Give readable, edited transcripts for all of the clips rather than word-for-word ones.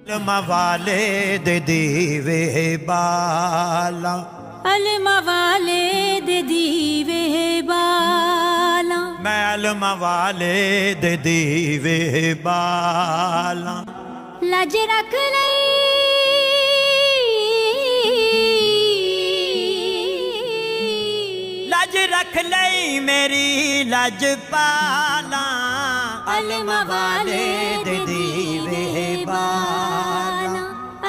अलमा वाले दे दीवे बाला, अलमा वाले दे दीवे बाला, मैं अलमा वाले दे दीवे बाला। लज रख लई लज रख लई मेरी लज पाला, अलमा वाले दे दीवे बाला,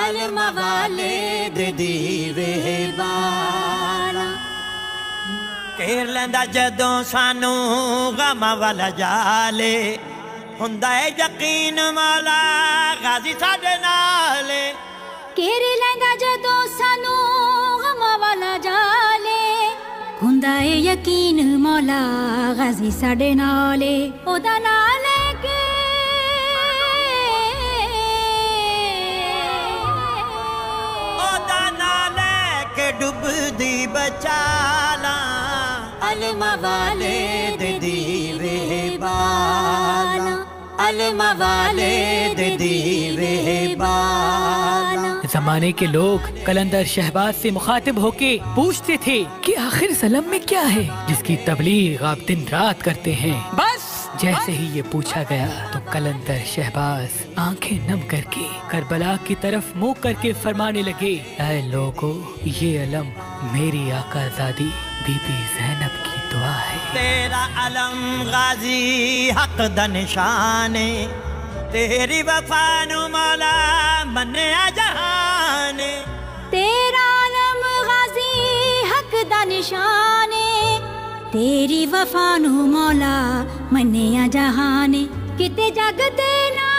अलमा वाले दे दीवे बाला। घेर लैंदा जदों सानू गम वाला जाले, हुंदा है यकीन मौला गाजी साडे नाल। घेर लैंदा जदों सानू गम वाला जाले, हुंदा है यकीन मौला गाजी साडे नाल। ओदा नाल लेके ओदा नाल लेके डुबदी बचाला, अलमा वाले दे दीवे बाला, अलमा वाले दे दीवे बाला। जमाने के लोग कलंदर शहबाज से मुखातिब होके पूछते थे कि आखिर सलम में क्या है जिसकी तबलीग आप दिन रात करते हैं। बस जैसे ही ये पूछा गया तो कलंदर शहबाज आंखें नम करके करबला की तरफ मुंह करके फरमाने लगे, ऐ लोगों, ये अलम मेरी आकाज़ादी बीबी ज़ैनब की दुआ है। तेरा अलम गाजी हक दा निशाने, तेरी वफा नु मौला मन्या जहाने। तेरा अलम गाजी हक दा निशाने, तेरी वफा नु मौला मन्या जहाने। किते जगते ना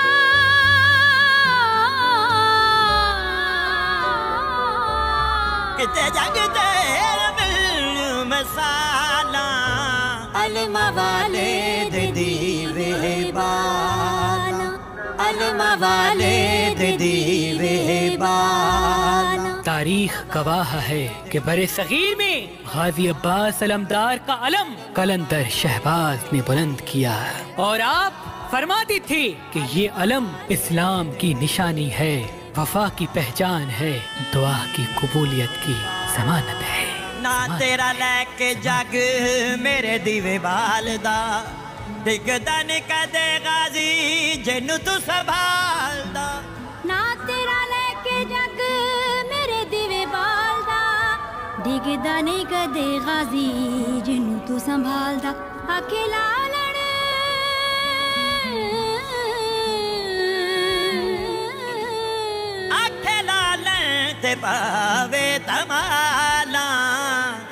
किते जगते मसाला, अलमा वाले दे दीवे बाला, अलमा वाले दे दीवे बाला। तारीख गवाह है कि बरे सगीर में गाजी अब्बास अलमदार का अलम कलंदर शहबाज ने बुलंद किया और आप फरमाते थे कि ये अलम इस्लाम की निशानी है, वफा की पहचान है, दुआ की कबूलियत की जमानत है। ना तेरा लेके जग मेरे दीवे बालदा, डिगदा नी कदे गाजी जिन्नू तू संभालदा। ना तेरा लेके जग मेरे दीवे बालदा, डिगदा नी कदे गाजी जिन्नू तू संभालदा। आखे लालण आखे लालण ते पावे तमाला,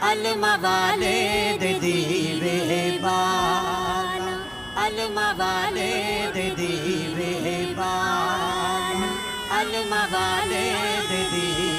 अलमा वाले दे दीवे बाला, अलमा वाले दे दीवे बाला, अलमा वाले दे दीवे